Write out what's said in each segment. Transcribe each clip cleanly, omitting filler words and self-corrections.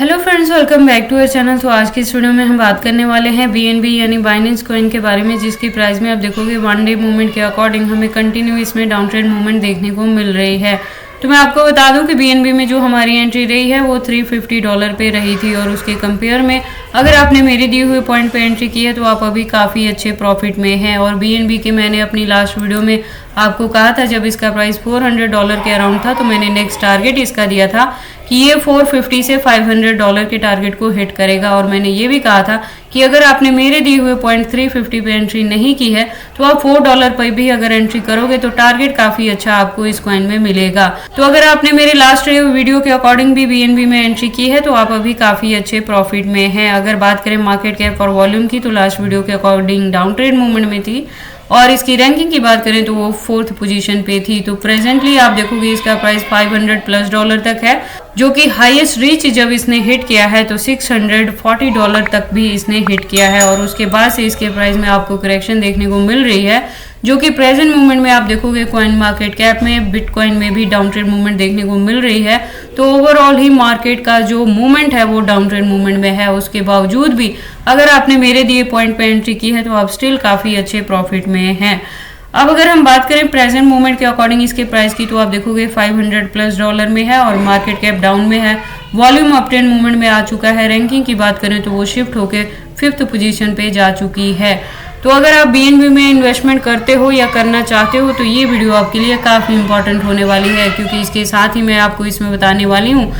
Hello friends, welcome back to our channel. तो आज की इस वीडियो में हम बात करने वाले हैं बीएनबी यानी बाइनेंस कॉइन के बारे में, जिसकी प्राइस में आप देखोगे वन डे मूवमेंट के अकॉर्डिंग हमें कंटिन्यू इसमें डाउन ट्रेंड मूवमेंट देखने को मिल रही है। तो मैं आपको बता दूं कि बीएनबी में जो हमारी एंट्री रही है वो $350 पे रही थी, और उसके कंपेयर में अगर आपने मेरे दिए हुए पॉइंट पे एंट्री की है तो आप अभी काफ़ी अच्छे प्रॉफिट में हैं। और बीएनबी के मैंने अपनी लास्ट वीडियो में आपको कहा था, जब इसका प्राइस $400 के अराउंड था, तो मैंने नेक्स्ट टारगेट इसका दिया था कि ये 450 से $500 के टारगेट को हिट करेगा। और मैंने ये भी कहा था कि अगर आपने मेरे दिए हुए पॉइंट 350 पे एंट्री नहीं की है तो आप $4 पर भी अगर एंट्री करोगे तो टारगेट काफ़ी अच्छा आपको इस कॉइन में मिलेगा। तो अगर आपने मेरे लास्ट वीडियो के अकॉर्डिंग भी बीएनबी में एंट्री की है तो आप अभी काफ़ी अच्छे प्रॉफिट में हैं। अगर बात करें मार्केट कैप और वॉल्यूम की, तो लास्ट वीडियो के अकॉर्डिंग डाउन ट्रेड मूवमेंट में थी, और इसकी रैंकिंग की बात करें तो वो 4th पोजीशन पे थी। तो प्रेजेंटली आप देखोगे इसका प्राइस $500+ तक है, जो कि हाईएस्ट रीच जब इसने हिट किया है तो $640 तक भी इसने हिट किया है। और उसके बाद से इसके प्राइस में आपको करेक्शन देखने को मिल रही है, जो कि प्रेजेंट मूवमेंट में आप देखोगे कॉइन मार्केट कैप में, बिटकॉइन में भी डाउन ट्रेड मूवमेंट देखने को मिल रही है। तो ओवरऑल ही मार्केट का जो मूवमेंट है वो डाउन ट्रेड मूवमेंट में है। उसके बावजूद भी अगर आपने मेरे दिए पॉइंट पे एंट्री की है तो आप स्टिल काफ़ी अच्छे प्रॉफिट में हैं। अब अगर हम बात करें प्रेजेंट मूवमेंट के अकॉर्डिंग इसके प्राइस की, तो आप देखोगे $500+ में है और मार्केट कैप डाउन में है। वॉल्यूम अप ट्रेंड मूवमेंट में आ चुका है। रैंकिंग की बात करें तो वो शिफ्ट होकर 5th पोजीशन पे जा चुकी है। तो अगर आप बीएनबी में इन्वेस्टमेंट करते हो या करना चाहते हो तो ये वीडियो आपके लिए काफ़ी इंपॉर्टेंट होने वाली है, क्योंकि इसके साथ ही मैं आपको इसमें बताने वाली हूँ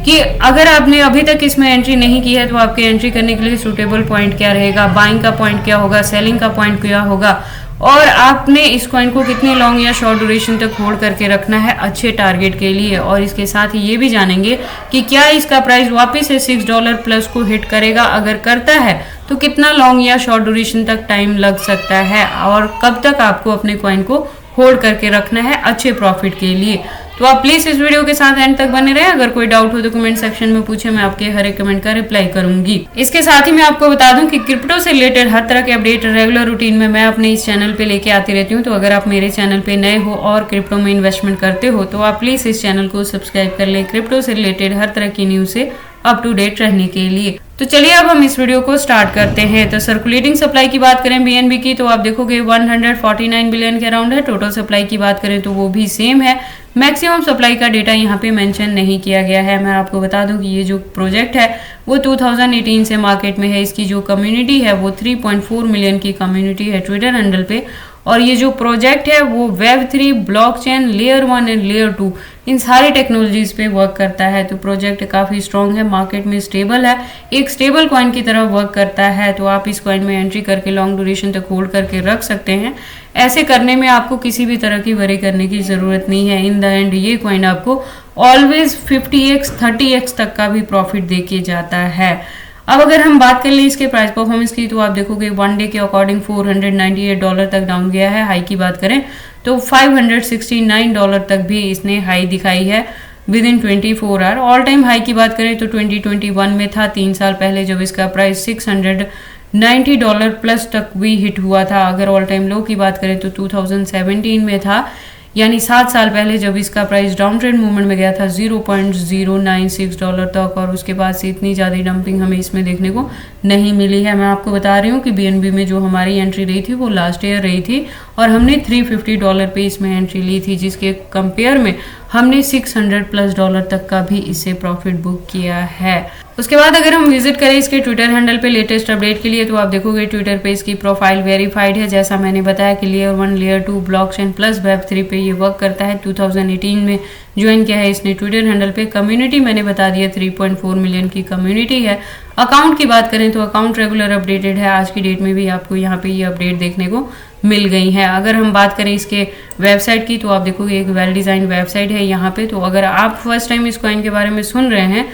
कि अगर आपने अभी तक इसमें एंट्री नहीं की है तो आपके एंट्री करने के लिए सूटेबल पॉइंट क्या रहेगा, बाइंग का पॉइंट क्या होगा, सेलिंग का पॉइंट क्या होगा, और आपने इस कॉइन को कितने लॉन्ग या शॉर्ट ड्यूरेशन तक होल्ड करके रखना है अच्छे टारगेट के लिए। और इसके साथ ही ये भी जानेंगे कि क्या इसका प्राइस वापस से $6+ को हिट करेगा, अगर करता है तो कितना लॉन्ग या शॉर्ट ड्यूरेशन तक टाइम लग सकता है, और कब तक आपको अपने कॉइन को होल्ड करके रखना है अच्छे प्रॉफिट के लिए। तो आप प्लीज इस वीडियो के साथ एंड तक बने रहें। अगर कोई डाउट हो तो कमेंट सेक्शन में पूछे, मैं आपके हर एक कमेंट का रिप्लाई करूंगी। इसके साथ ही मैं आपको बता दूं कि क्रिप्टो से रिलेटेड हर तरह के अपडेट रेगुलर रूटीन में मैं अपने इस चैनल पे लेके आती रहती हूं। तो अगर आप मेरे चैनल पे नए हो और क्रिप्टो में इन्वेस्टमेंट करते हो तो आप प्लीज इस चैनल को सब्सक्राइब कर लें, क्रिप्टो से रिलेटेड हर तरह की न्यूज से अप टू डेट रहने के लिए। तो चलिए अब हम इस वीडियो को स्टार्ट करते हैं। तो सर्कुलेटिंग सप्लाई की बात करें बीएनबी की, तो आप देखोगे 149 बिलियन के अराउंड है। टोटल सप्लाई की बात करें तो वो भी सेम है। मैक्सिमम सप्लाई का डेटा यहाँ पे मेंशन नहीं किया गया है। मैं आपको बता दूं कि ये जो प्रोजेक्ट है वो 2018 से मार्केट में है। इसकी जो कम्युनिटी है वो 3.4 मिलियन की कम्युनिटी है ट्विटर हैंडल पे। और ये जो प्रोजेक्ट है वो Web3, blockchain, layer 1 and layer 2 इन सारी टेक्नोलॉजीज पे वर्क करता है। तो प्रोजेक्ट काफ़ी स्ट्रॉन्ग है, मार्केट में स्टेबल है, एक स्टेबल कॉइन की तरह वर्क करता है। तो आप इस कॉइन में एंट्री करके लॉन्ग ड्यूरेशन तक होल्ड करके रख सकते हैं। ऐसे करने में आपको किसी भी तरह की वरी करने की ज़रूरत नहीं है। इन द एंड ये कॉइन आपको ऑलवेज 50x 30x तक का भी प्रॉफिट दे के जाता है। अब अगर हम बात कर लें इसके प्राइस परफॉर्मेंस की, तो आप देखोगे वन डे के अकॉर्डिंग $498 तक डाउन गया है। हाई की बात करें तो $569 तक भी इसने हाई दिखाई है within 24 hour. All time high की बात करें तो 2021 में था, 3 साल पहले, जब इसका प्राइस $690+ तक भी हिट हुआ था। अगर ऑल टाइम लो की बात करें तो 2017 में था, यानी 7 साल पहले, जब इसका प्राइस डाउन ट्रेंड मूवमेंट में गया था $0.096 तक। और उसके बाद से इतनी ज़्यादा डंपिंग हमें इसमें देखने को नहीं मिली है। मैं आपको बता रही हूँ कि बीएनबी में जो हमारी एंट्री रही थी वो लास्ट ईयर रही थी, और हमने $350 पे इसमें एंट्री ली थी, जिसके कंपेयर में हमने $600+ तक का भी इससे प्रॉफिट बुक किया है। उसके बाद अगर हम विजिट करें इसके ट्विटर हैंडल पे लेटेस्ट अपडेट के लिए, तो आप देखोगे ट्विटर पे इसकी प्रोफाइल वेरीफाइड है। जैसा मैंने बताया कि layer 1, layer 2, blockchain plus Web3 पे ये वर्क करता है। 2018 में ज्वाइन किया है इसने ट्विटर हैंडल पे। कम्युनिटी मैंने बता दिया 3.4 मिलियन की कम्युनिटी है। अकाउंट की बात करें तो अकाउंट रेगुलर अपडेटेड है। आज की डेट में भी आपको यहाँ पे ये अपडेट देखने को मिल गई है। अगर हम बात करें इसके वेबसाइट की, तो आप देखोगे एक वेल डिजाइन वेबसाइट है यहाँ पे। तो अगर आप फर्स्ट टाइम इस कॉइन के बारे में सुन रहे हैं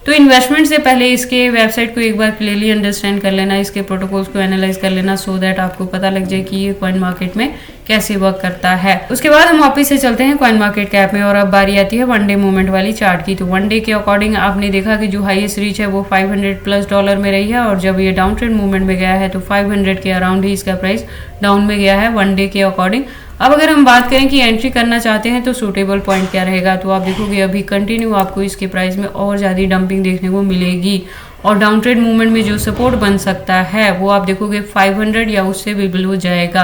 तो इन्वेस्टमेंट से पहले इसके वेबसाइट को एक बार क्लियरली अंडरस्टैंड कर लेना, इसके प्रोटोकॉल्स को एनालाइज कर लेना, सो दैट आपको पता लग जाए कि ये कॉइन मार्केट में कैसे वर्क करता है। उसके बाद हम वापस से चलते हैं कॉइन मार्केट कैप में, और अब बारी आती है वन डे मूवमेंट वाली चार्ट की। तो वन डे के अकॉर्डिंग आपने देखा कि जो हाईएस्ट रीच है वो $500+ में रही है, और जब ये डाउन ट्रेंड मूवमेंट में गया है तो 500 के अराउंड ही इसका प्राइस डाउन में गया है वन डे के अकॉर्डिंग। अब अगर हम बात करें कि एंट्री करना चाहते हैं तो सूटेबल पॉइंट क्या रहेगा, तो आप देखोगे अभी कंटिन्यू आपको इसके प्राइस में और ज़्यादा डंपिंग देखने को मिलेगी और डाउन ट्रेड मूवमेंट में जो सपोर्ट बन सकता है वो आप देखोगे 500 या उससे भी बिलो जाएगा।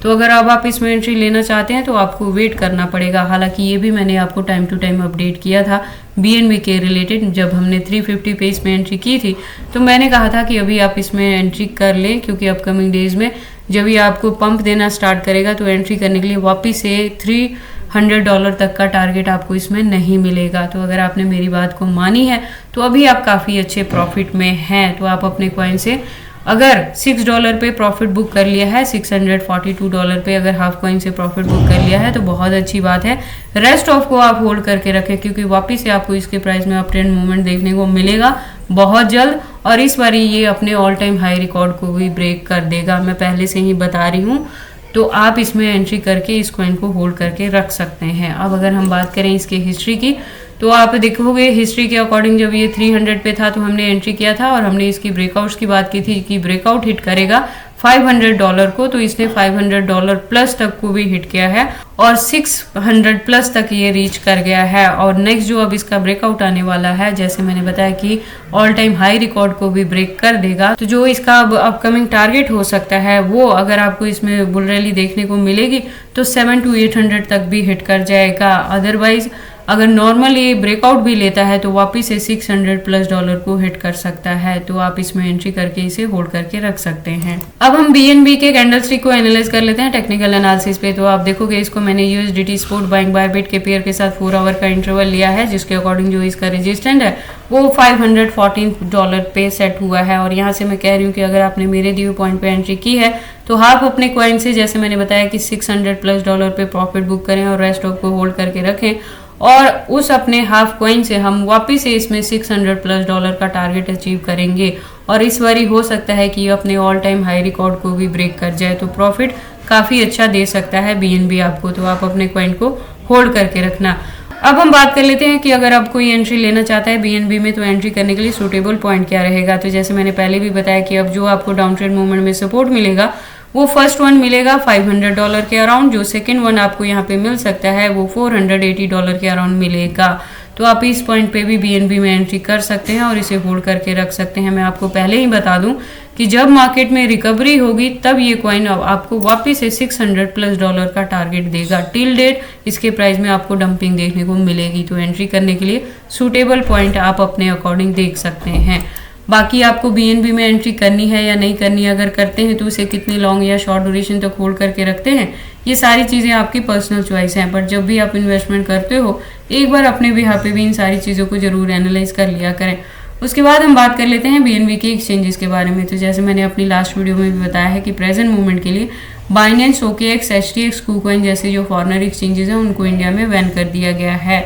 तो अगर अब आप इसमें एंट्री लेना चाहते हैं तो आपको वेट करना पड़ेगा। हालांकि ये भी मैंने आपको टाइम टू टाइम अपडेट किया था BNB के रिलेटेड। जब हमने 350 पे इसमें एंट्री की थी तो मैंने कहा था कि अभी आप इसमें एंट्री कर लें, क्योंकि अपकमिंग डेज में जब ये आपको पंप देना स्टार्ट करेगा तो एंट्री करने के लिए वापस से $300 तक का टारगेट आपको इसमें नहीं मिलेगा। तो अगर आपने मेरी बात को मानी है तो अभी आप काफ़ी अच्छे प्रॉफिट में हैं। तो आप अपने कॉइन से अगर $6 पे प्रॉफिट बुक कर लिया है, $642 पे अगर हाफ कॉइन से प्रॉफिट बुक कर लिया है तो बहुत अच्छी बात है। रेस्ट ऑफ को आप होल्ड करके रखें, क्योंकि वापस से आपको इसके प्राइस में अप ट्रेंड मूवमेंट देखने को मिलेगा बहुत जल्द और इस बार ये अपने ऑल टाइम हाई रिकॉर्ड को भी ब्रेक कर देगा, मैं पहले से ही बता रही हूँ। तो आप इसमें एंट्री करके इस कॉइन को होल्ड करके रख सकते हैं। अब अगर हम बात करें इसके हिस्ट्री की तो आप देखोगे हिस्ट्री के अकॉर्डिंग जब ये 300 पे था तो हमने एंट्री किया था और हमने इसकी ब्रेकआउट्स की बात की थी कि ब्रेकआउट हिट करेगा $500 को, तो इसने $500 प्लस तक को भी हिट किया है और 600 प्लस तक ये रीच कर गया है। और नेक्स्ट जो अब इसका ब्रेकआउट आने वाला है, जैसे मैंने बताया कि ऑल टाइम हाई रिकॉर्ड को भी ब्रेक कर देगा, तो जो इसका अब अपकमिंग टारगेट हो सकता है वो अगर आपको इसमें बुल रैली देखने को मिलेगी तो 700 to 800 तक भी हिट कर जाएगा। अदरवाइज अगर नॉर्मल ये ब्रेकआउट भी लेता है तो वापस से $600+ को हिट कर सकता है। तो आप इसमें एंट्री करके इसे होल्ड करके रख सकते हैं। अब हम BNB के कैंडलस्टिक को एनालाइज कर लेते हैं टेक्निकल एनालिसिस पे। तो आप देखोगे इसको मैंने USDT स्पोर्ट बाइंग बायबिट के पेयर के साथ 4 आवर का इंटरवल लिया है, जिसके अकॉर्डिंग जो इसका रेजिस्टेंट है वो $514 पे सेट हुआ है। और यहाँ से मैं कह रही हूँ कि अगर आपने मेरे दिए पॉइंट पे एंट्री की है तो आप अपने कॉइन से, जैसे मैंने बताया कि $600+ पे प्रॉफिट बुक करें और रेस्ट ऑफ को होल्ड करके रखें और उस अपने हाफ कॉइन से हम वापस से इसमें $600+ का टारगेट अचीव करेंगे और इस बारी हो सकता है कि ये अपने ऑल टाइम हाई रिकॉर्ड को भी ब्रेक कर जाए, तो प्रॉफिट काफ़ी अच्छा दे सकता है BNB आपको। तो आप अपने कॉइन को होल्ड करके रखना। अब हम बात कर लेते हैं कि अगर आप कोई एंट्री लेना चाहता है BNB में तो एंट्री करने के लिए सूटेबल पॉइंट क्या रहेगा। तो जैसे मैंने पहले भी बताया कि अब जो आपको डाउन ट्रेंड मूवमेंट में सपोर्ट मिलेगा वो फर्स्ट वन मिलेगा $500 के अराउंड, जो सेकंड वन आपको यहाँ पे मिल सकता है वो $480 के अराउंड मिलेगा। तो आप इस पॉइंट पे भी BNB में एंट्री कर सकते हैं और इसे होल्ड करके रख सकते हैं। मैं आपको पहले ही बता दूं कि जब मार्केट में रिकवरी होगी तब ये कॉइन आपको वापस से $600+ का टारगेट देगा। टिल डेट इसके प्राइस में आपको डंपिंग देखने को मिलेगी। तो एंट्री करने के लिए सूटेबल पॉइंट आप अपने अकॉर्डिंग देख सकते हैं। बाकी आपको BNB में एंट्री करनी है या नहीं करनी है, अगर करते हैं तो उसे कितनी लॉन्ग या शॉर्ट ड्यूरेशन तक होल्ड करके रखते हैं, ये सारी चीज़ें आपकी पर्सनल चॉइस हैं। बट जब भी आप इन्वेस्टमेंट करते हो एक बार अपने बिहाफ पे भी इन सारी चीज़ों को जरूर एनालाइज कर लिया करें। उसके बाद हम बात कर लेते हैं BNB के एक्सचेंजेस के बारे में। तो जैसे मैंने अपनी लास्ट वीडियो में भी बताया है कि प्रेजेंट मूवमेंट के लिए बाइनेंस, OKX, HTX, KuCoin जैसे जो फॉरेनर एक्सचेंजेस हैं उनको इंडिया में बैन कर दिया गया है।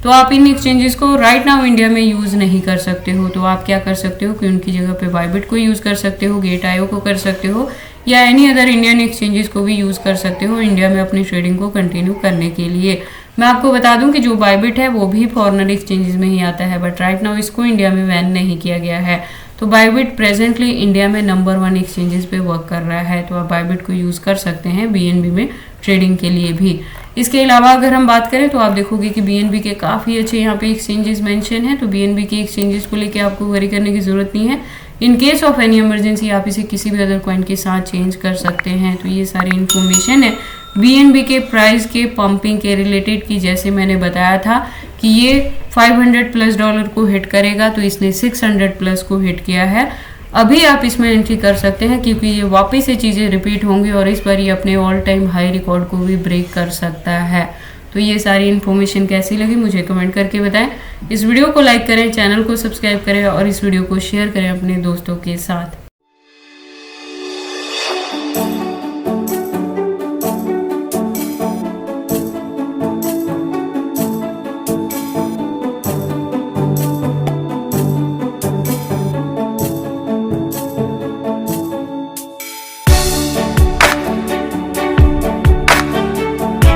तो आप इन एक्सचेंजेस को राइट नाउ इंडिया में यूज़ नहीं कर सकते हो। तो आप क्या कर सकते हो कि उनकी जगह पे बायबिट को यूज़ कर सकते हो, Gate.io को कर सकते हो या एनी अदर इंडियन एक्सचेंजेस को भी यूज़ कर सकते हो इंडिया में अपनी ट्रेडिंग को कंटिन्यू करने के लिए। मैं आपको बता दूं कि जो बायबिट है वो भी फॉरेनर एक्सचेंजेस में ही आता है, बट राइट नाउ इसको इंडिया में बैन नहीं किया गया है। तो बायबिट प्रेजेंटली इंडिया में नंबर 1 एक्सचेंजेस पे वर्क कर रहा है। तो आप बायबिट को यूज़ कर सकते हैं BNB में ट्रेडिंग के लिए भी। इसके अलावा अगर हम बात करें तो आप देखोगे कि BNB के काफ़ी अच्छे यहाँ पे एक्सचेंजेस मेंशन हैं। तो BNB के एक्सचेंजेस को लेके आपको वरी करने की ज़रूरत नहीं है। In case of any emergency आप इसे किसी भी अदर कॉइन के साथ चेंज कर सकते हैं। तो ये सारी इन्फॉर्मेशन है BNB के प्राइस के पंपिंग के रिलेटेड की। जैसे मैंने बताया था कि ये $500+ को हिट करेगा, तो इसने $600+ को हिट किया है। अभी आप इसमें एंट्री कर सकते हैं क्योंकि ये वापस से चीज़ें रिपीट होंगी और इस बार ये अपने ऑल टाइम हाई रिकॉर्ड को भी ब्रेक कर सकता है। तो ये सारी इन्फॉर्मेशन कैसी लगी मुझे कमेंट करके बताएं। इस वीडियो को लाइक करें, चैनल को सब्सक्राइब करें और इस वीडियो को शेयर करें अपने दोस्तों के साथ।